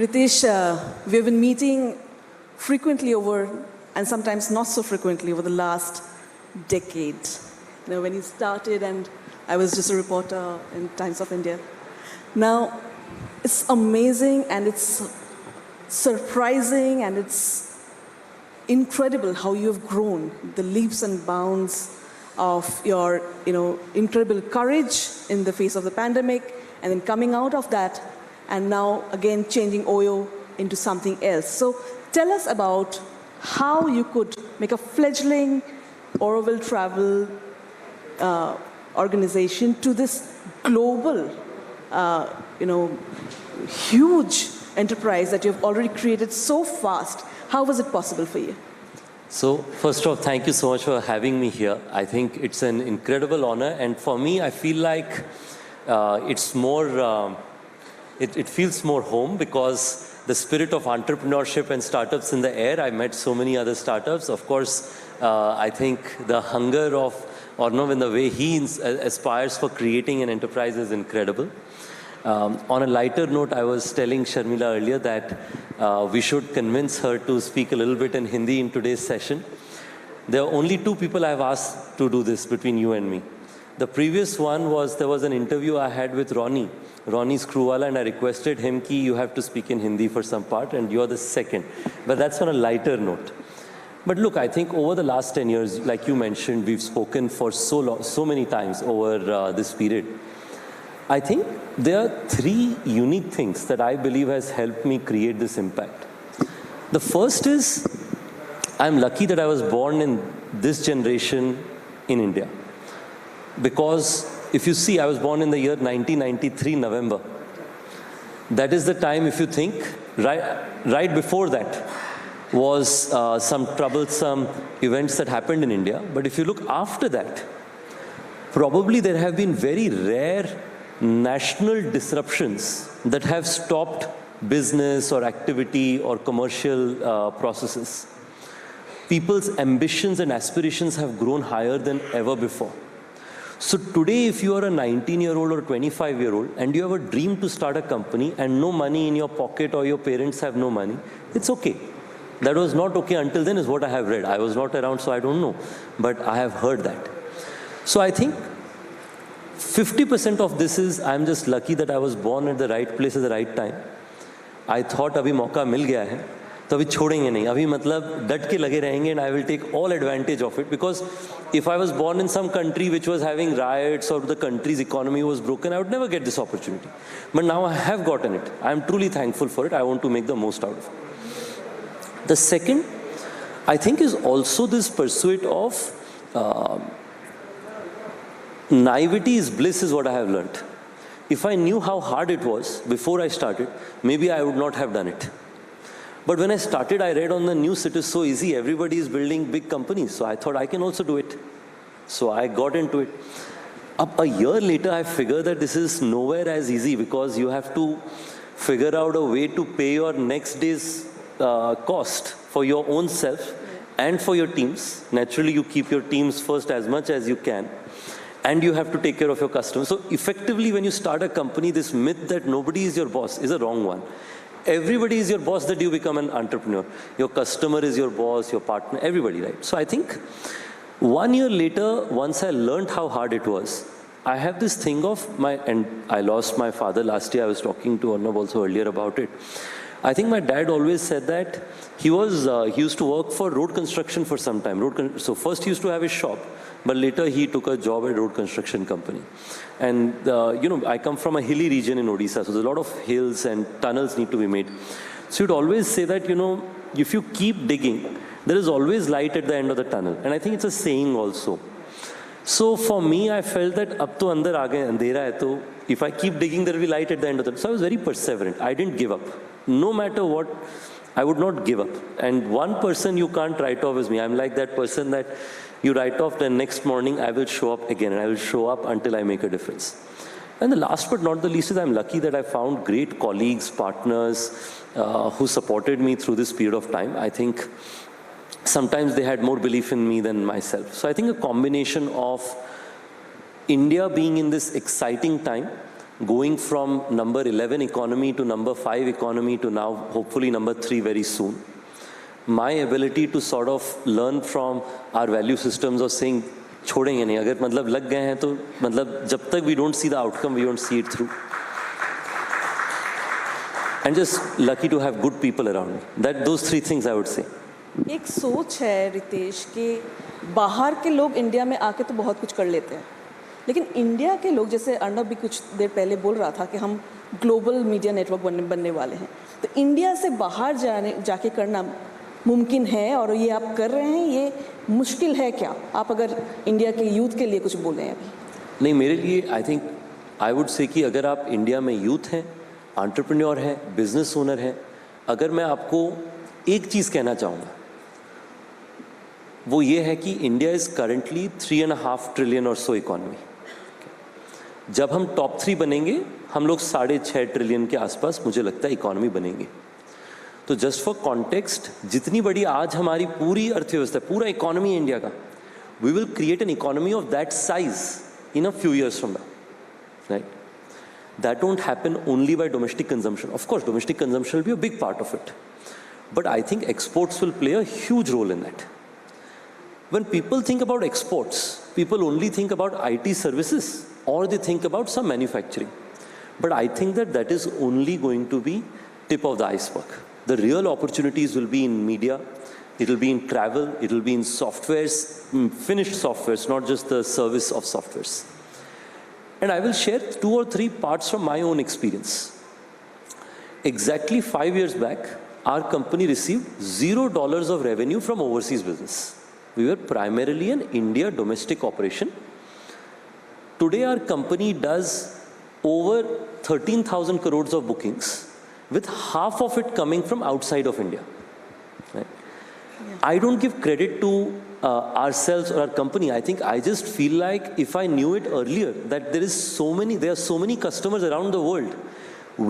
Ritesh, we've been meeting frequently and sometimes not so frequently over the last decade. You know, when you started and I was just a reporter in Times of India. Now, it's amazing and it's surprising and it's incredible how you've grown, the leaps and bounds of your, incredible courage in the face of the pandemic and then coming out of that and now again changing OYO into something else. So tell us about how you could make a fledgling Orville travel organization to this global, huge enterprise that you've already created so fast. How was it possible for you? So first of all, thank you so much for having me here. I think it's an incredible honor. And for me, I feel like it's more, it feels more home because the spirit of entrepreneurship and startups in the air. I met so many other startups. Of course, I think the hunger of Arnav and the way he aspires for creating an enterprise is incredible. On a lighter note, I was telling Sharmila earlier that we should convince her to speak a little bit in Hindi in today's session. There are only two people I've asked to do this between you and me. The previous one was, there was an interview I had with Ronnie Screwwala, and I requested him ki you have to speak in Hindi for some part, and you're the second. But that's on a lighter note. But look, I think over the last 10 years, like you mentioned, we've spoken for so many times over this period. I think there are three unique things that I believe has helped me create this impact. The first is, I'm lucky that I was born in this generation in India. Because if you see, I was born in the year 1993, November. That is the time, if you think, right before that was some troublesome events that happened in India. But if you look after that, probably there have been very rare national disruptions that have stopped business or activity or commercial processes. People's ambitions and aspirations have grown higher than ever before. So today, if you are a 19-year-old or 25-year-old and you have a dream to start a company and no money in your pocket or your parents have no money, it's okay. That was not okay until then is what I have read. I was not around, so I don't know. But I have heard that. So I think 50% of this is, I'm just lucky that I was born at the right place at the right time. I thought abhi mauka mil gaya hai, तो अभी छोड़ेंगे नहीं. अभी मतलब डट के लगे रहेंगे and I will take all advantage of it, because if I was born in some country which was having riots or the country's economy was broken, I would never get this opportunity. But now I have gotten it. I am truly thankful for it. I want to make the most out of it. The second, I think, is also this pursuit of naivety is bliss is what I have learned. If I knew how hard it was before I started, maybe I would not have done it. But when I started, I read on the news, it is so easy. Everybody is building big companies. So I thought I can also do it. So I got into it. A year later, I figured that this is nowhere as easy, because you have to figure out a way to pay your next day's cost for your own self and for your teams. Naturally, you keep your teams first as much as you can. And you have to take care of your customers. So effectively, when you start a company, this myth that nobody is your boss is a wrong one. Everybody is your boss that you become an entrepreneur. Your customer is your boss, your partner, everybody, right? So I think 1 year later, once I learned how hard it was, I have this thing of and I lost my father last year. I was talking to Arnav also earlier about it. I think my dad always said that he used to work for road construction for some time. So first he used to have his shop, but later he took a job at a road construction company. And I come from a hilly region in Odisha, so there's a lot of hills and tunnels need to be made. So he'd always say that, if you keep digging, there is always light at the end of the tunnel. And I think it's a saying also. So for me, I felt that ab to andar aa gaye andhera hai, to if I keep digging, there will be light at the end of the tunnel. So I was very perseverant. I didn't give up. No matter what, I would not give up. And one person you can't write off is me. I'm like that person that you write off, the next morning I will show up again, and I will show up until I make a difference. And the last but not the least is, I'm lucky that I found great colleagues, partners who supported me through this period of time. I think sometimes they had more belief in me than myself. So I think a combination of India being in this exciting time, going from number 11 economy to number 5 economy to now hopefully number 3 very soon. My ability to sort of learn from our value systems of saying, छोड़ेंगे नहीं, अगर मतलब लग गए हैं तो मतलब जब तक we don't see the outcome, we don't see it through. And just lucky to have good people around. Those 3 things I would say. एक सोच है रितेश कि बाहर के लोग इंडिया में आके तो बहुत कुछ कर लेते हैं, लेकिन इंडिया के लोग, जैसे अर्णव भी कुछ देर पहले बोल रहा था कि हम ग्लोबल मीडिया नेटवर्क बनने वाले हैं, तो इंडिया से बाहर जाके करना मुमकिन है और ये आप कर रहे हैं, ये मुश्किल है क्या? आप अगर इंडिया के यूथ के लिए कुछ बोलें अभी। नहीं, मेरे लिए आई वुड से कि अगर आप इंडिया में यूथ हैं, एंटरप्रेन्योर हैं, बिजनेस ओनर हैं, अगर मैं आपको एक चीज़ कहना चाहूँगा वो ये है कि इंडिया इज़ करंटली 3.5 ट्रिलियन और सो इकॉनमी। जब हम टॉप 3 बनेंगे हम लोग 6.5 ट्रिलियन के आसपास मुझे लगता है इकॉनमी बनेंगे। तो जस्ट फॉर कॉन्टेक्स्ट, जितनी बड़ी आज हमारी पूरी अर्थव्यवस्था, पूरा इकोनॉमी इंडिया का, we will create an economy of that size in a few years from now, right? That won't happen only by domestic consumption. Of course, domestic consumption will be a big part of it. But I think exports will play a huge role in that. When people think about exports, people only think about IT services or they think about some manufacturing. But I think that is only going to be tip of the iceberg. The real opportunities will be in media, it will be in travel, it will be in softwares, finished softwares, not just the service of softwares. And I will share 2 or 3 parts from my own experience. Exactly 5 years back, our company received $0 of revenue from overseas business. We were primarily an India domestic operation. Today, our company does over 13,000 crores of bookings, with half of it coming from outside of India. Right? Yeah. I don't give credit to ourselves or our company. I think I just feel like if I knew it earlier that there are so many customers around the world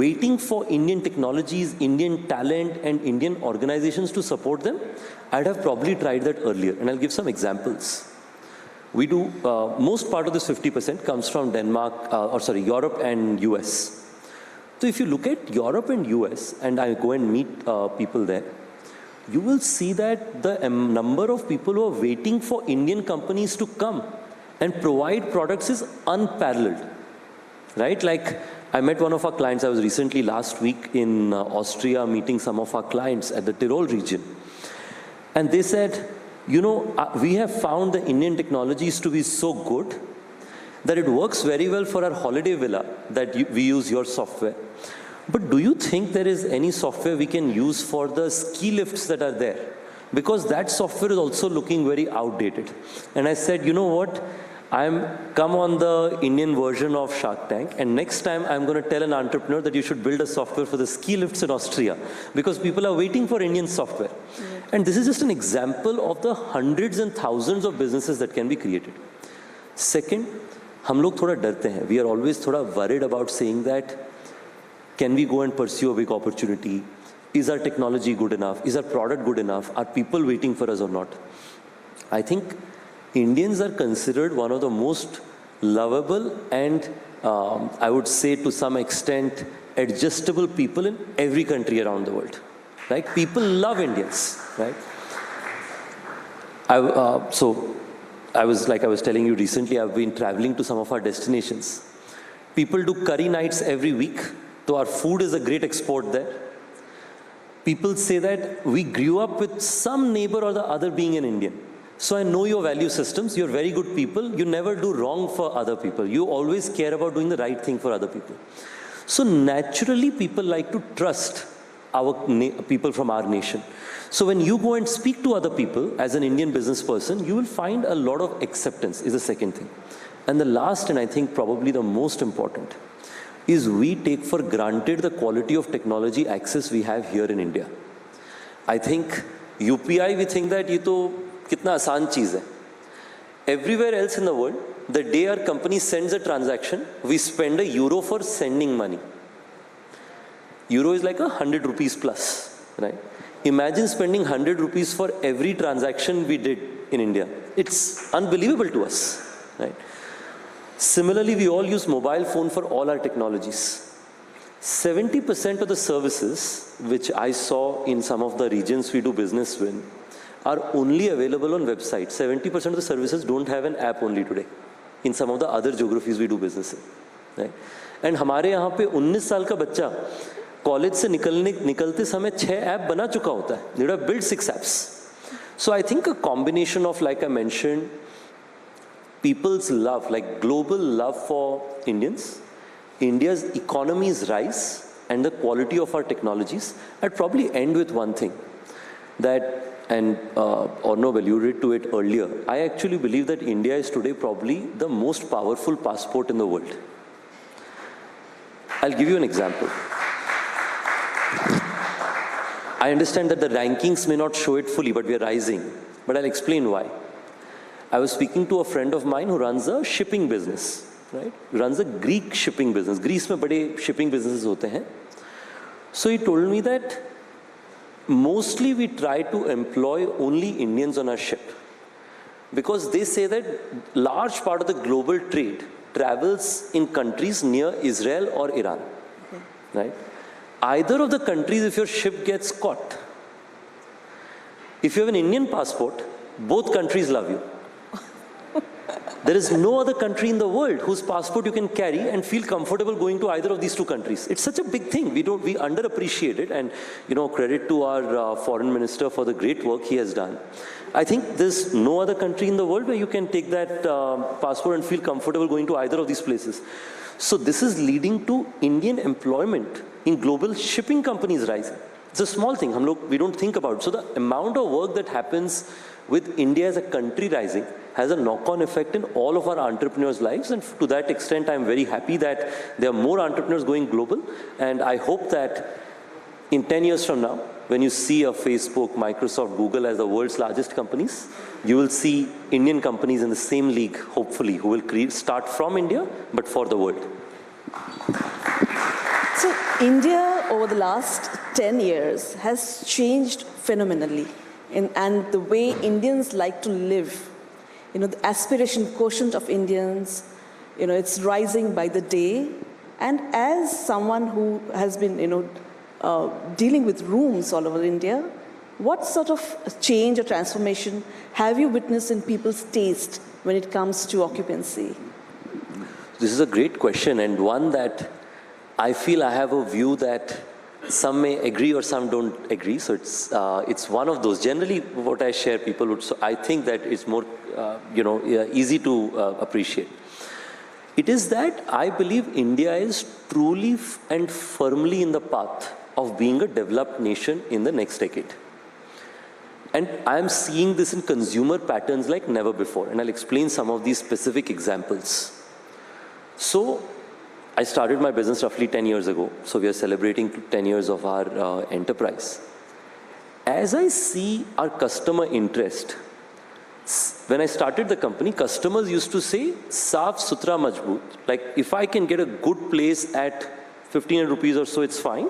waiting for Indian technologies, Indian talent and Indian organizations to support them, I'd have probably tried that earlier. And I'll give some examples. We do, most part of this 50% comes from Europe and US. So if you look at Europe and US, and I go and meet people there, you will see that the number of people who are waiting for Indian companies to come and provide products is unparalleled, right? Like I met one of our clients, I was recently last week in Austria meeting some of our clients at the Tyrol region. And they said, you know, we have found the Indian technologies to be so good that it works very well for our holiday villa that we use your software. But do you think there is any software we can use for the ski lifts that are there? Because that software is also looking very outdated. And I said, you know what? I'm come on the Indian version of Shark Tank, and next time I'm going to tell an entrepreneur that you should build a software for the ski lifts in Austria, because people are waiting for Indian software. Yeah. And this is just an example of the hundreds and thousands of businesses that can be created. Second, हम लोग थोड़ा डरते हैं. We are always थोड़ा worried about saying that, can we go and pursue a big opportunity? Is our technology good enough? Is our product good enough? Are people waiting for us or not? I think Indians are considered one of the most lovable and I would say to some extent adjustable people in every country around the world. Right? People love Indians. Right? So I was telling you recently, I've been traveling to some of our destinations. People do curry nights every week. So our food is a great export there. People say that we grew up with some neighbor or the other being an Indian. So I know your value systems. You're very good people. You never do wrong for other people. You always care about doing the right thing for other people. So naturally, people like to trust our people from our nation. So when you go and speak to other people as an Indian business person, you will find a lot of acceptance is the second thing. And the last, and I think probably the most important, is we take for granted the quality of technology access we have here in India. I think UPI, we think that ये तो कितना आसान चीज़ है. Everywhere else in the world, the day our company sends a transaction, we spend €1 for sending money. Euro is like 100 rupees plus, right? Imagine spending 100 rupees for every transaction we did in India. It's unbelievable to us, right? Similarly, we all use mobile phone for all our technologies. 70% of the services which I saw in some of the regions we do business with are only available on website. 70% of the services don't have an app only today in some of the other geographies we do business in. Right? And हमारे यहाँ पे 19 साल का बच्चा college से निकलते समय 6 app बना चुका होता है. They have built 6 apps. So I think a combination of, like I mentioned, people's love, like global love for Indians, India's economy's rise, and the quality of our technologies. I'd probably end with one thing that, and Arnab alluded to it earlier, I actually believe that India is today probably the most powerful passport in the world. I'll give you an example. I understand that the rankings may not show it fully, but we are rising. But I'll explain why. I was speaking to a friend of mine who runs a shipping business, right? Runs a Greek shipping business. Greece में बड़े shipping businesses होते हैं. So he told me that mostly we try to employ only Indians on our ship because they say that large part of the global trade travels in countries near Israel or Iran, right? Either of the countries, if your ship gets caught, if you have an Indian passport, both countries love you. There is no other country in the world whose passport you can carry and feel comfortable going to either of these two countries. It's such a big thing. We underappreciate it, and credit to our foreign minister for the great work he has done. I think there's no other country in the world where you can take that passport and feel comfortable going to either of these places. So this is leading to Indian employment in global shipping companies rising. It's a small thing. We don't think about it. So the amount of work that happens with India as a country rising has a knock-on effect in all of our entrepreneurs' lives. And to that extent, I'm very happy that there are more entrepreneurs going global. And I hope that in 10 years from now, when you see a Facebook, Microsoft, Google as the world's largest companies, you will see Indian companies in the same league, hopefully, who will start from India, but for the world. So India, over the last 10 years, has changed phenomenally. And the way Indians like to live, the aspiration quotient of Indians, it's rising by the day. And as someone who has been, dealing with rooms all over India, what sort of change or transformation have you witnessed in people's taste when it comes to occupancy? This is a great question, and one that I feel I have a view that some may agree or some don't agree. So it's one of those. Generally, what I share, people would. So I think that it's more, easy to appreciate. It is that I believe India is truly and firmly in the path of being a developed nation in the next decade. And I'm seeing this in consumer patterns like never before. And I'll explain some of these specific examples. So I started my business roughly 10 years ago. So we are celebrating 10 years of our enterprise. As I see our customer interest, when I started the company, customers used to say, Saaf Sutra Majboot. Like, if I can get a good place at 1,500 rupees or so, it's fine.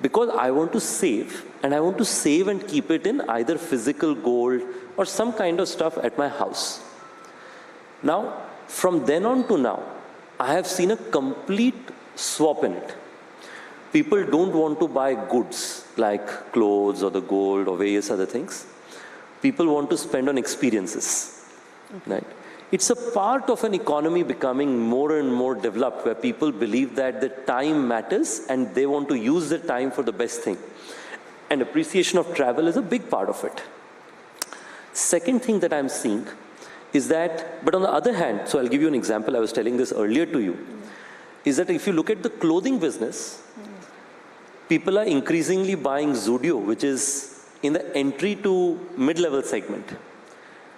Because I want to save, and I want to save and keep it in either physical gold or some kind of stuff at my house. Now, from then on to now, I have seen a complete swap in it. People don't want to buy goods like clothes or the gold or various other things. People want to spend on experiences. Okay. Right? It's a part of an economy becoming more and more developed where people believe that the time matters and they want to use the time for the best thing. And appreciation of travel is a big part of it. Second thing that I'm seeing is that, but on the other hand, so I'll give you an example, I was telling this earlier to you, is that if you look at the clothing business, people are increasingly buying Zudio, which is in the entry to mid-level segment.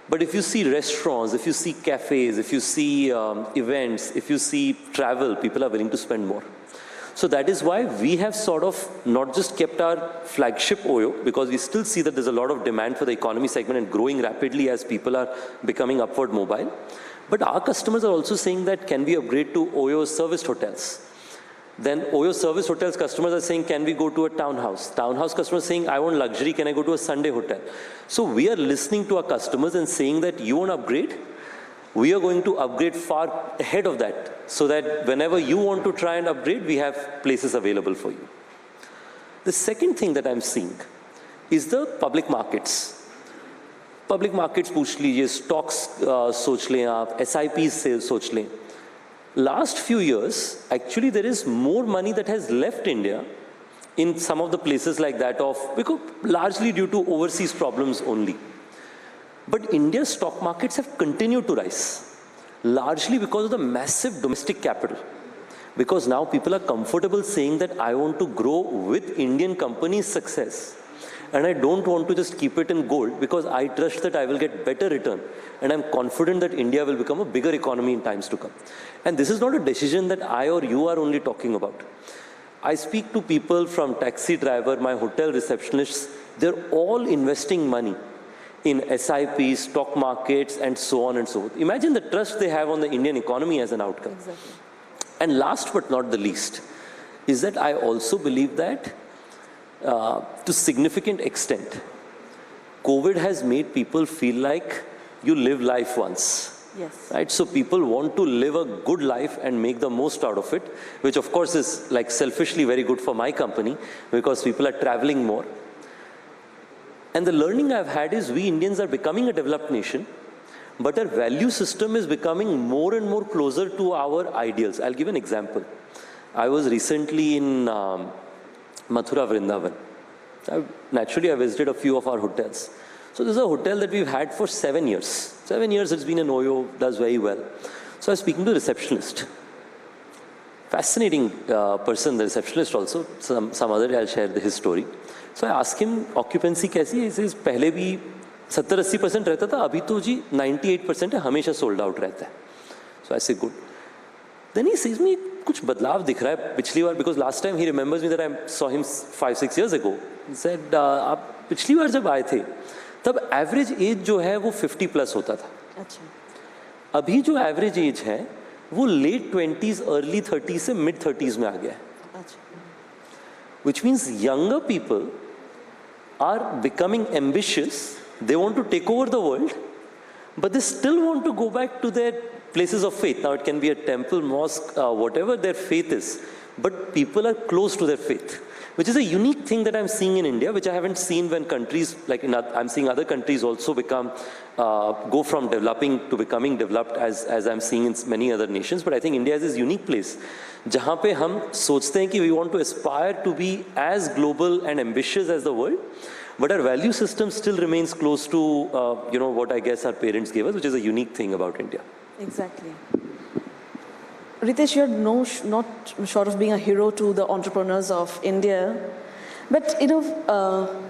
But if you see restaurants, if you see cafes, if you see events, if you see travel, people are willing to spend more. So that is why we have sort of not just kept our flagship OYO, because we still see that there's a lot of demand for the economy segment and growing rapidly as people are becoming upward mobile. But our customers are also saying that, can we upgrade to OYO serviced hotels? Then OYO service hotels customers are saying, can we go to a townhouse? Townhouse customers saying, I want luxury, can I go to a Sunday hotel? So we are listening to our customers and saying that you want to upgrade? We are going to upgrade far ahead of that, so that whenever you want to try and upgrade, we have places available for you. The second thing that I'm seeing is the public markets. Public markets पूछ लीजिए, stocks सोच लें आप, SIPs से सोच लें. Last few years, actually there is more money that has left India in some of the places like that because largely due to overseas problems only. But India's stock markets have continued to rise, largely because of the massive domestic capital. Because now people are comfortable saying that I want to grow with Indian companies' success. And I don't want to just keep it in gold because I trust that I will get better return. And I'm confident that India will become a bigger economy in times to come. And this is not a decision that I or you are only talking about. I speak to people from taxi driver, my hotel receptionists, they're all investing money in SIPs, stock markets, and so on and so forth. Imagine the trust they have on the Indian economy as an outcome. Exactly. And last but not the least, is that I also believe that to significant extent, COVID has made people feel like you live life once. Yes. Right? So people want to live a good life and make the most out of it, which of course is like selfishly very good for my company because people are traveling more. And the learning I've had is we Indians are becoming a developed nation, but our value system is becoming more and more closer to our ideals. I'll give an example. I was recently in Mathura, Vrindavan. Naturally, I visited a few of our hotels. So this is a hotel that we've had for 7 years. 7 years it's been in OYO, does very well. So I was speaking to the receptionist. Fascinating person, the receptionist also. Some other day I'll share his story. So I asked him, occupancy कैसी है? He says, पहले भी 70-80% रहता था, अभी तो जी 98% है, हमेशा sold out रहता है. So I say, good. Then he says me, कुछ बदलाव दिख रहा है पिछली बार, because last time he remembers me that I saw him 5-6 years ago. He said, आप पिछली बार जब आए थे, तब average age जो है वो 50+ होता था. अच्छा. अभी जो average age है, वो late 20s, early 30s से mid 30s में आ गया है. अच्छा. Which means younger people are becoming ambitious. They want to take over the world, but they still want to go back to their places of faith. Now it can be a temple, mosque, whatever their faith is, but people are close to their faith, which is a unique thing that I'm seeing in India, which I haven't seen when countries like I'm seeing other countries also go from developing to becoming developed as I'm seeing in many other nations. But I think India is this unique place जहाँ पे हम सोचते हैं कि we want to aspire to be as global and ambitious as the world, but our value system still remains close to what I guess our parents gave us, which is a unique thing about India. Exactly. Ritesh, you're not short of being a hero to the entrepreneurs of India. But,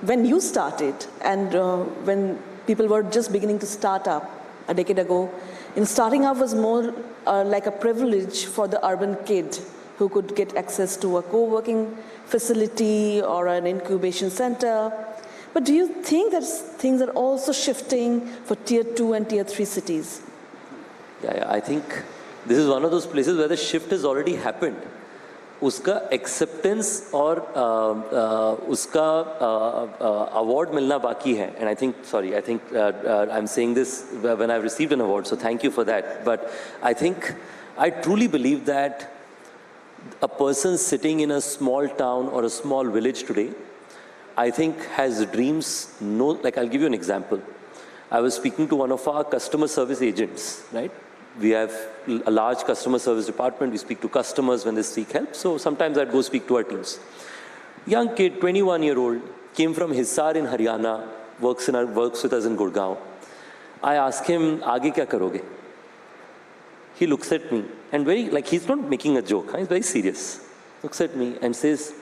when you started and when people were just beginning to start up a decade ago, starting up was more like a privilege for the urban kid who could get access to a co-working facility or an incubation center. But do you think that things are also shifting for tier 2 and tier 3 cities? Yeah, I think this is one of those places where the shift has already happened. उसका acceptance और उसका award मिलना बाकी है. And I think I'm saying this when I've received an award, so thank you for that. But I truly believe that a person sitting in a small town or a small village today, I think has dreams. Like I'll give you an example. I was speaking to one of our customer service agents, right? We have a large customer service department. We speak to customers when they seek help. So sometimes I'd go speak to our teams. Young kid, 21-year-old, came from Hisar in Haryana, works with us in Gurgaon. I ask him, "Aage kya karoge?" He looks at me and he's not making a joke. He's very serious. Looks at me and says,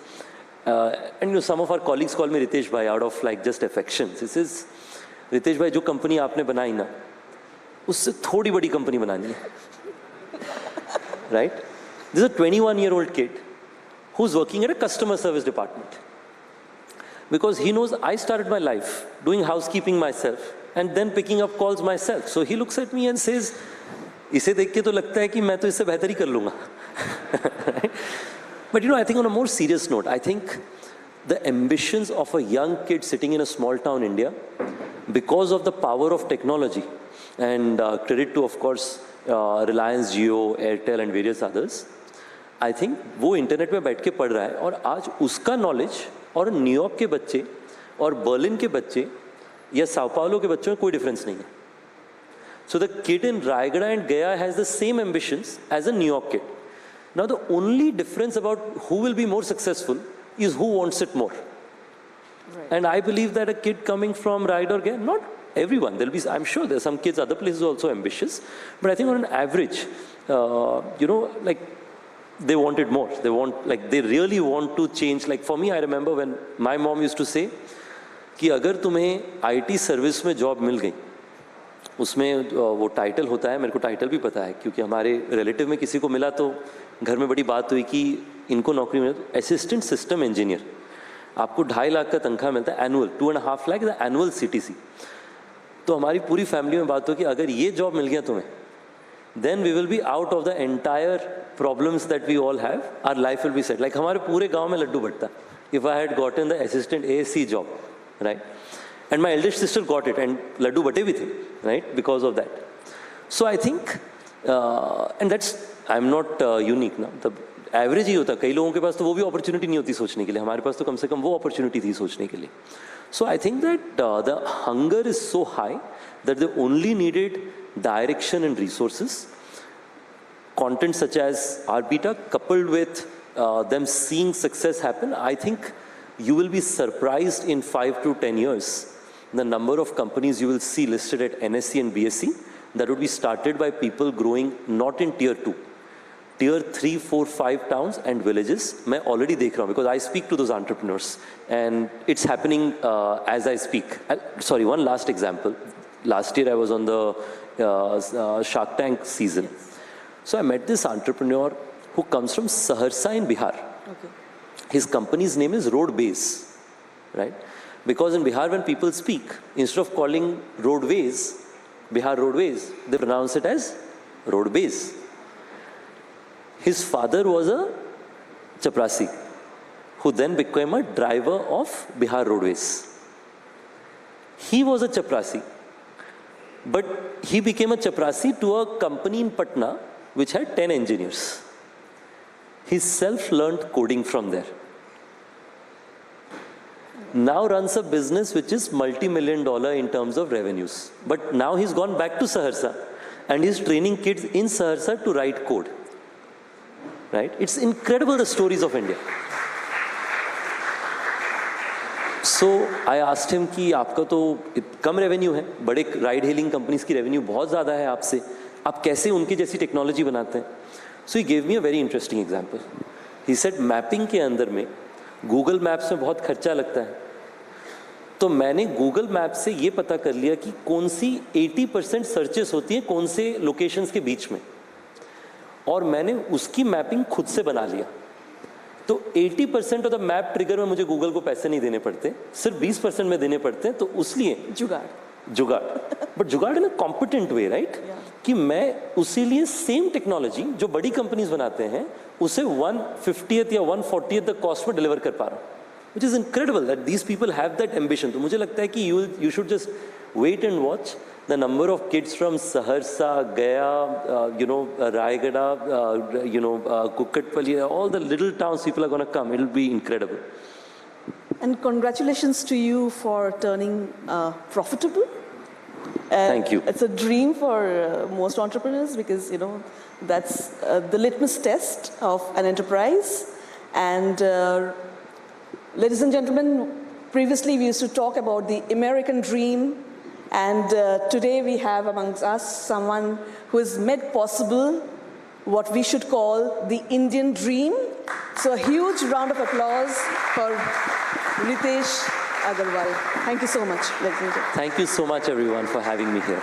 and some of our colleagues call me Ritesh Bhai out of just affection. He says, "Ritesh Bhai, जो company आपने बनाई ना, उससे थोड़ी बड़ी company बनानी है." Right? This is a 21-year-old kid who's working at a customer service department. Because he knows I started my life doing housekeeping myself and then picking up calls myself. So he looks at me and says, इसे देख के तो लगता है कि मैं तो इससे बेहतर ही कर लूँगा. But I think on a more serious note, I think the ambitions of a young kid sitting in a small town India, because of the power of technology, and credit to, of course, Reliance, Jio, Airtel and various others. I think वो internet में बैठ के पढ़ रहा है और आज उसका नॉलेज और न्यूयॉर्क के बच्चे और बर्लिन के बच्चे या साओ पाउलो के बच्चों में कोई डिफरेंस नहीं है. So the kid in Raigada and Gaya has the same ambitions as a New York kid. Now the only difference about who will be more successful is who wants it more. Right. And I believe that a kid coming from Raigada or Gaya, not everyone, there'll be, I'm sure there's some kids other places also ambitious, but I think on an average, like they want it more. They really want to change. Like for me, I remember when my mom used to say कि अगर तुम्हें IT service में job मिल गई, उसमें वो title होता है, मेरे को टाइटल भी पता है क्योंकि हमारे रिलेटिव में किसी को मिला तो घर में बड़ी बात हुई कि इनको नौकरी मिला. तो असिस्टेंट सिस्टम इंजीनियर, आपको 2.5 लाख का तनख्वाह मिलता है एनुअल, 2.5 लाख एनुअल CTC. तो हमारी पूरी फैमिली में बात हो कि अगर ये जॉब मिल गया तुम्हें, then we will be out of the entire problems that we all have. Our life will be set. Like हमारे पूरे गांव में Laddu बटता. If I had gotten the assistant ASC job, right? And my eldest sister got it, and laddu bate bhi the, right? Because of that. So I think, and that's, I'm not unique ना. The average ही होता. कई लोगों के पास तो वो भी opportunity नहीं होती सोचने के लिए. हमारे पास तो कम से कम वो opportunity थी सोचने के लिए. So I think that the hunger is so high that they only needed direction and resources. Content such as RBETA coupled with them seeing success happen, I think you will be surprised in 5 to 10 years the number of companies you will see listed at NSE and BSE that would be started by people growing not in tier 2, tier 3, 4, 5 towns and villages. मैं already देख रहा हूँ because I speak to those entrepreneurs and it's happening as I speak. Sorry, one last example. Last year I was on the Shark Tank season. Yes. So I met this entrepreneur who comes from Saharsa in Bihar. Okay. His company's name is Roadways, right? Because in Bihar when people speak, instead of calling roadways, Bihar Roadways, they pronounce it as Roadways. His father was a chaprasi, who then became a driver of Bihar Roadways. He was a chaprasi, but he became a chaprasi to a company in Patna which had 10 engineers. He self-learned coding from there. Now runs a business which is multi-million dollar in terms of revenues. But now he's gone back to Saharsa and he's training kids in Saharsa to write code. Right? It's incredible, the stories of India. So I asked him कि आपका तो कम revenue है, बड़े ride hailing companies की revenue बहुत ज़्यादा है आपसे, आप कैसे उनकी जैसी टेक्नोलॉजी बनाते हैं? So he gave me a very interesting example. He said mapping के अंदर में गूगल मैप्स में बहुत खर्चा लगता है, तो मैंने गूगल मैप से ये पता कर लिया कि कौन सी 80% सर्चेस होती हैं कौन से लोकेशंस के बीच में, और मैंने उसकी मैपिंग खुद से बना लिया. तो 80% ऑफ द मैप ट्रिगर में मुझे गूगल को पैसे नहीं देने पड़ते, सिर्फ 20% में देने पड़ते हैं. तो उसलिए जुगाड़ बट जुगाड़ इन अ कॉम्पिटेंट वे, राइट? कि मैं उसी लिए सेम टेक्नोलॉजी जो बड़ी कंपनीज बनाते हैं उसे 1/50 या 1/40 द कॉस्ट में डिलीवर कर पा रहा हूँ, which is incredible that these people have that ambition. तो मुझे लगता है कि you should just wait and watch the number of kids from Saharsa, Gaya, Raigada, Kukatpally, all the little towns people are going to come. It'll be incredible. And congratulations to you for turning profitable. Thank you. It's a dream for most entrepreneurs because, that's the litmus test of an enterprise. And ladies and gentlemen, previously we used to talk about the American dream. And today we have amongst us someone who has made possible what we should call the Indian dream. So a huge round of applause for Ritesh Agarwal. Thank you so much, ladies and gentlemen. Thank you so much, everyone, for having me here.